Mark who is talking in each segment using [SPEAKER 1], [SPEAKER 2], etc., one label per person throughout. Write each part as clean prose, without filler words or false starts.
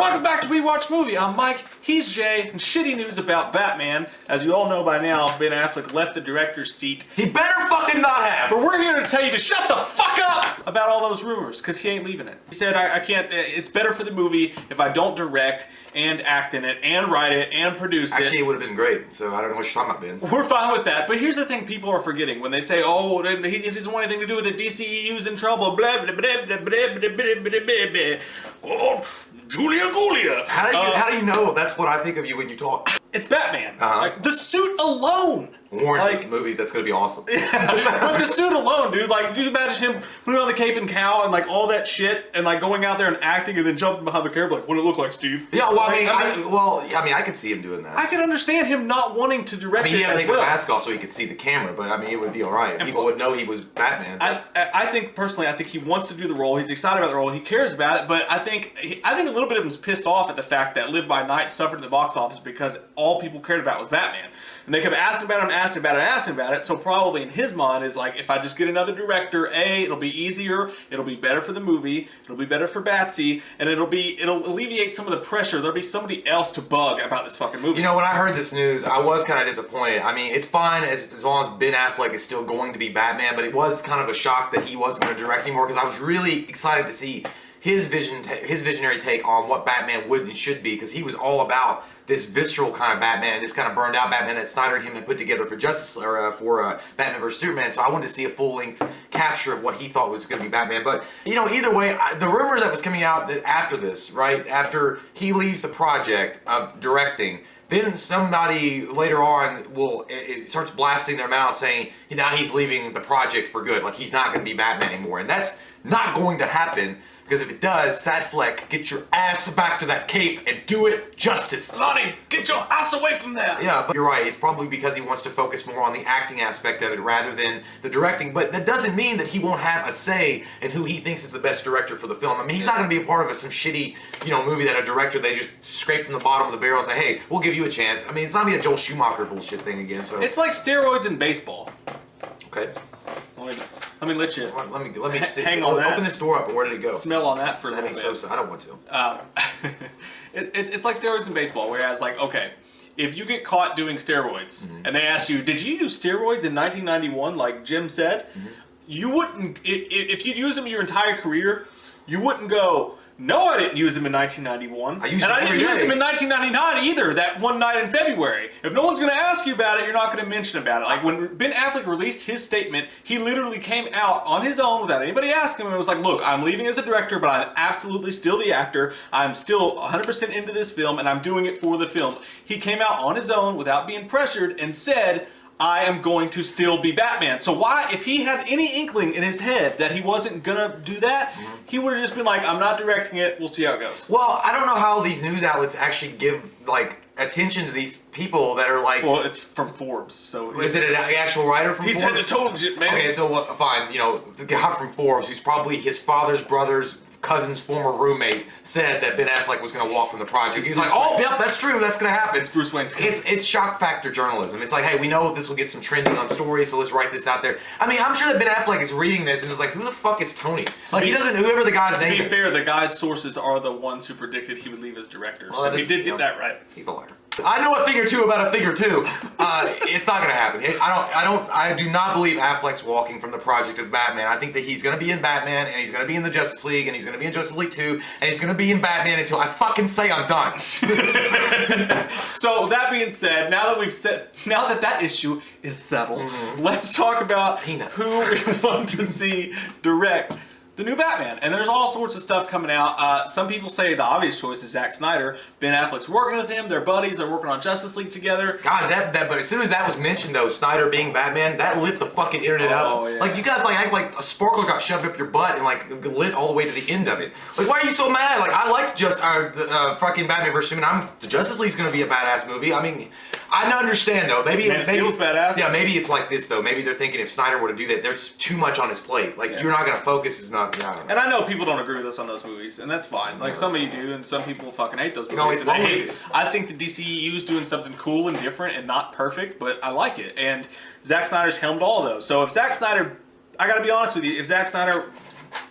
[SPEAKER 1] welcome back to We Watch Movie. I'm Mike, he's Jay, and shitty news about Batman. As you all know by now, Ben Affleck left the director's seat.
[SPEAKER 2] He better fucking not have!
[SPEAKER 1] But we're here to tell you to shut the fuck up about all those rumors, because he ain't leaving it. He said, I can't, it's better for the movie if I don't direct and act in it, and write it, and produce it.
[SPEAKER 2] Actually, it would have been great, so I don't know what you're talking about, Ben.
[SPEAKER 1] We're fine with that, but here's the thing people are forgetting. When they say, oh, he doesn't want anything to do with it, DCEU's in trouble, blah, blah, blah, blah, blah, blah, blah, blah, blah, blah. Oh, Julia Gulia.
[SPEAKER 2] How do you know? That's what I think of you when you talk.
[SPEAKER 1] It's Batman. Like, the suit alone.
[SPEAKER 2] Warrants a movie that's gonna be awesome.
[SPEAKER 1] But the suit alone, dude, like, you imagine him putting on the cape and cowl and like all that shit and like going out there and acting and then jumping behind the camera like, what it look like, Steve?
[SPEAKER 2] Yeah, well, I could see him doing that.
[SPEAKER 1] I could understand him not wanting to direct it.
[SPEAKER 2] He had to
[SPEAKER 1] as
[SPEAKER 2] take
[SPEAKER 1] well.
[SPEAKER 2] the mask off so he could see the camera, but I mean, it would be all right. People would know he was Batman.
[SPEAKER 1] I think personally, I think he wants to do the role. He's excited about the role. He cares about it. But I think a little bit of him's pissed off at the fact that Live by Night suffered in the box office because all people cared about was Batman. And they kept asking about him, asking about it. So probably in his mind is like, if I just get another director, it'll be easier, it'll be better for the movie, it'll be better for Batsy, and it'll alleviate some of the pressure. There'll be somebody else to bug about this fucking movie.
[SPEAKER 2] You know, when I heard this news, I was kind of disappointed. I mean, it's fine as long as Ben Affleck is still going to be Batman, but it was kind of a shock that he wasn't going to direct anymore because I was really excited to see his visionary take on what Batman would and should be, because he was all about this visceral kind of Batman, this kind of burned out Batman that Snyder and him had put together for Batman vs Superman. So I wanted to see a full length capture of what he thought was going to be Batman. But you know, either way, the rumor that was coming out that after this, right after he leaves the project of directing, then somebody later on it starts blasting their mouth saying now he's leaving the project for good, like he's not going to be Batman anymore, and that's not going to happen. Because if it does, Satfleck, get your ass back to that cape and do it justice.
[SPEAKER 1] Lonnie, get your ass away from there.
[SPEAKER 2] Yeah, but you're right. It's probably because he wants to focus more on the acting aspect of it rather than the directing. But that doesn't mean that he won't have a say in who he thinks is the best director for the film. I mean, he's not going to be a part of some shitty, movie that a director, they just scrape from the bottom of the barrel and say, hey, we'll give you a chance. I mean, it's not going to be a Joel Schumacher bullshit thing again. So
[SPEAKER 1] it's like steroids in baseball.
[SPEAKER 2] Okay.
[SPEAKER 1] Let me let you.
[SPEAKER 2] Let me see.
[SPEAKER 1] Hang on.
[SPEAKER 2] Open this door up. And where did it go?
[SPEAKER 1] Smell on that for a little bit.
[SPEAKER 2] So I don't want to.
[SPEAKER 1] It's like steroids in baseball, whereas like, okay, if you get caught doing steroids and they ask you, did you use steroids in 1991 like Jim said? You wouldn't, if you'd use them your entire career, you wouldn't go, no, I didn't use them in 1991. I didn't use them in 1999 either, that one night in February. If no one's going to ask you about it, you're not going to mention about it. Like when Ben Affleck released his statement, he literally came out on his own without anybody asking him and was like, look, I'm leaving as a director, but I'm absolutely still the actor. I'm still 100% into this film and I'm doing it for the film. He came out on his own without being pressured and said, I am going to still be Batman. So why, if he had any inkling in his head that he wasn't gonna do that, he would have just been like, I'm not directing it, we'll see how it goes.
[SPEAKER 2] Well, I don't know how these news outlets actually give, like, attention to these people that are like...
[SPEAKER 1] Well, it's from Forbes, so...
[SPEAKER 2] Is it an actual writer from Forbes?
[SPEAKER 1] He said the total shit, man.
[SPEAKER 2] Okay, so fine, the guy from Forbes, who's probably his father's brother's cousin's former roommate, said that Ben Affleck was going to walk from the project. He's like, oh, yep, that's true, that's going to happen.
[SPEAKER 1] It's Bruce Wayne's cousin.
[SPEAKER 2] It's shock factor journalism. It's like, hey, we know this will get some trending on stories, so let's write this out there. I mean, I'm sure that Ben Affleck is reading this and is like, who the fuck is Tony? Like, he doesn't, whoever the guy's name is.
[SPEAKER 1] To be fair, the guy's sources are the ones who predicted he would leave as director, well, so he did get that right.
[SPEAKER 2] He's a liar. I know a thing or two about a thing or two. It's not gonna happen. I do not believe Affleck's walking from the project of Batman. I think that he's gonna be in Batman, and he's gonna be in the Justice League, and he's gonna be in Justice League 2, and he's gonna be in Batman until I fucking say I'm done.
[SPEAKER 1] So that being said, now that that issue is settled, let's talk about who we want to see direct the new Batman. And there's all sorts of stuff coming out. Some people say the obvious choice is Zack Snyder. Ben Affleck's working with him. They're buddies. They're working on Justice League together.
[SPEAKER 2] God, but as soon as that was mentioned, though, Snyder being Batman, that lit the fucking internet up. Yeah. Like, you guys act like a sparkler got shoved up your butt and like lit all the way to the end of it. Like, why are you so mad? Like, I liked fucking Batman vs Superman. The Justice League's gonna be a badass movie. I mean, I understand though. Maybe
[SPEAKER 1] Steel's badass.
[SPEAKER 2] Yeah, maybe it's like this though. Maybe they're thinking if Snyder were to do that, there's too much on his plate. Like, you're not gonna focus. Is not. Yeah,
[SPEAKER 1] and I know people don't agree with us on those movies, and that's fine. Like, some of you do, and some people fucking hate those movies. I think the DCEU's doing something cool and different and not perfect, but I like it. And Zack Snyder's helmed all those. So if Zack Snyder, I gotta be honest with you, if Zack Snyder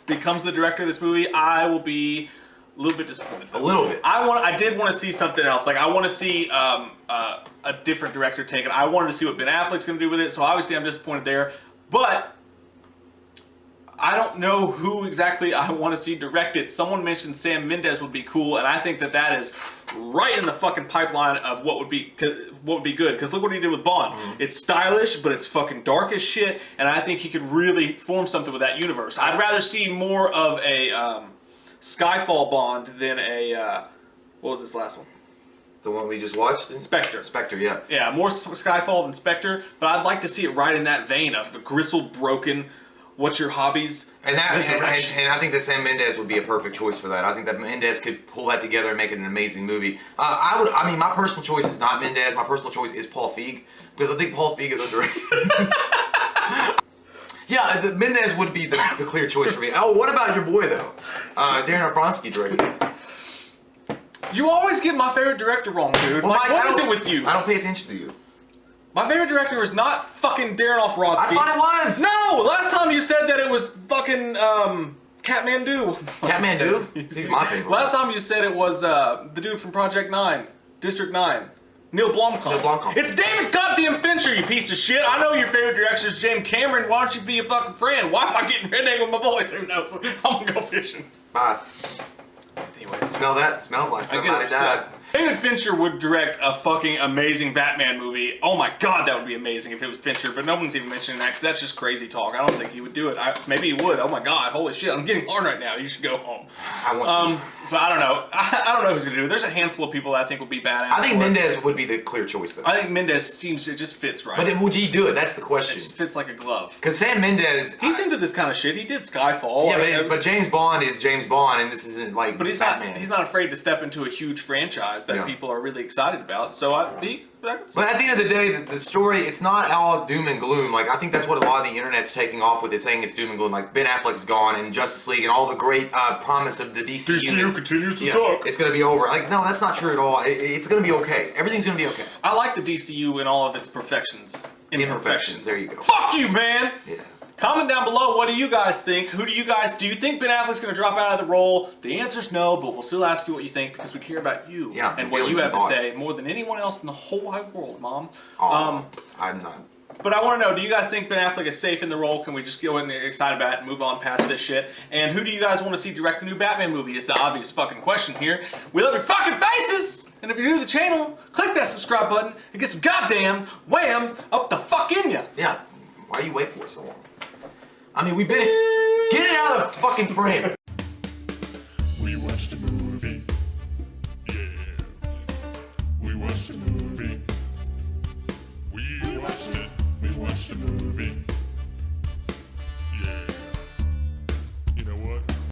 [SPEAKER 1] becomes the director of this movie, I will be A little bit disappointed. Though.
[SPEAKER 2] A little bit.
[SPEAKER 1] I did want to see something else. Like I want to see a different director take it. I wanted to see what Ben Affleck's going to do with it. So obviously I'm disappointed there. But I don't know who exactly I want to see direct it. Someone mentioned Sam Mendes would be cool, and I think that is right in the fucking pipeline of what would be good. Because look what he did with Bond. It's stylish, but it's fucking dark as shit, and I think he could really form something with that universe. I'd rather see more of a Skyfall Bond than a what was this last one?
[SPEAKER 2] The one we just watched?
[SPEAKER 1] Spectre.
[SPEAKER 2] Spectre, yeah.
[SPEAKER 1] Yeah, more Skyfall than Spectre, but I'd like to see it right in that vein of the gristle broken. What's your hobbies?
[SPEAKER 2] And I think that Sam Mendes would be a perfect choice for that. I think that Mendes could pull that together and make it an amazing movie. I mean, my personal choice is not Mendes. My personal choice is Paul Feig because I think Paul Feig is underrated. Yeah, Mendes would be the clear choice for me. Oh, what about your boy though? Darren Aronofsky directed.
[SPEAKER 1] You always get my favorite director wrong, dude.
[SPEAKER 2] Well,
[SPEAKER 1] like,
[SPEAKER 2] Mike,
[SPEAKER 1] what is it with you?
[SPEAKER 2] I don't pay attention to you.
[SPEAKER 1] My favorite director is not fucking Darren Aronofsky.
[SPEAKER 2] I thought it was.
[SPEAKER 1] No, last time you said that it was fucking Kathmandu.
[SPEAKER 2] Kathmandu? He's my favorite.
[SPEAKER 1] Last time you said it was the dude from Project 9, District 9. Neil Blomkamp.
[SPEAKER 2] Neil Blomkamp.
[SPEAKER 1] It's David goddamn Fincher, you piece of shit. I know your favorite director is James Cameron. Why don't you be a fucking friend? Why am I getting redneck with my voice? Who knows? I'm gonna go fishing.
[SPEAKER 2] Bye.
[SPEAKER 1] Anyways.
[SPEAKER 2] Smell that? Smells like somebody died.
[SPEAKER 1] David Fincher would direct a fucking amazing Batman movie. Oh my god, that would be amazing if it was Fincher, but no one's even mentioning that because that's just crazy talk. I don't think he would do it. Maybe he would. Oh my god, holy shit, I'm getting hard right now. You should go home.
[SPEAKER 2] I want to.
[SPEAKER 1] But I don't know. I don't know who's going to do it. There's a handful of people that I think would be badass.
[SPEAKER 2] I think Mendes would be the clear choice though.
[SPEAKER 1] I think Mendes it just fits right.
[SPEAKER 2] But would he do it? That's the
[SPEAKER 1] It
[SPEAKER 2] question.
[SPEAKER 1] just fits like a glove.
[SPEAKER 2] Because Sam Mendes...
[SPEAKER 1] He's into this kind of shit. He did Skyfall.
[SPEAKER 2] Yeah, but James Bond is James Bond, and this isn't like
[SPEAKER 1] But he's
[SPEAKER 2] Batman.
[SPEAKER 1] not afraid to step into a huge franchise that people are really excited about. So
[SPEAKER 2] But at the end of the day, the story, it's not all doom and gloom. Like, I think that's what a lot of the internet's taking off with, is saying it's doom and gloom. Like, Ben Affleck's gone, and Justice League, and all the great promise of the DC
[SPEAKER 1] DCU continues to suck.
[SPEAKER 2] It's going to be over. Like, no, that's not true at all. It's going to be okay. Everything's going to be okay.
[SPEAKER 1] I like the DCU in all of its perfections. Imperfections.
[SPEAKER 2] There you go.
[SPEAKER 1] Fuck you, man!
[SPEAKER 2] Yeah.
[SPEAKER 1] Comment down below, what do you guys think? Do you think Ben Affleck's going to drop out of the role? The answer's no, but we'll still ask you what you think because we care about you and what you have to say more than anyone else in the whole wide world, Mom.
[SPEAKER 2] I'm not.
[SPEAKER 1] But I want to know, do you guys think Ben Affleck is safe in the role? Can we just go and get excited about it and move on past this shit? And who do you guys want to see direct the new Batman movie is the obvious fucking question here. We love your fucking faces! And if you're new to the channel, click that subscribe button and get some goddamn wham up the fuck in ya!
[SPEAKER 2] Yeah. Why you wait for it so long? I mean, we've been... Get it out of the fucking frame!
[SPEAKER 3] We watched a movie. Yeah. We watched a movie. We watched it. We watched a movie.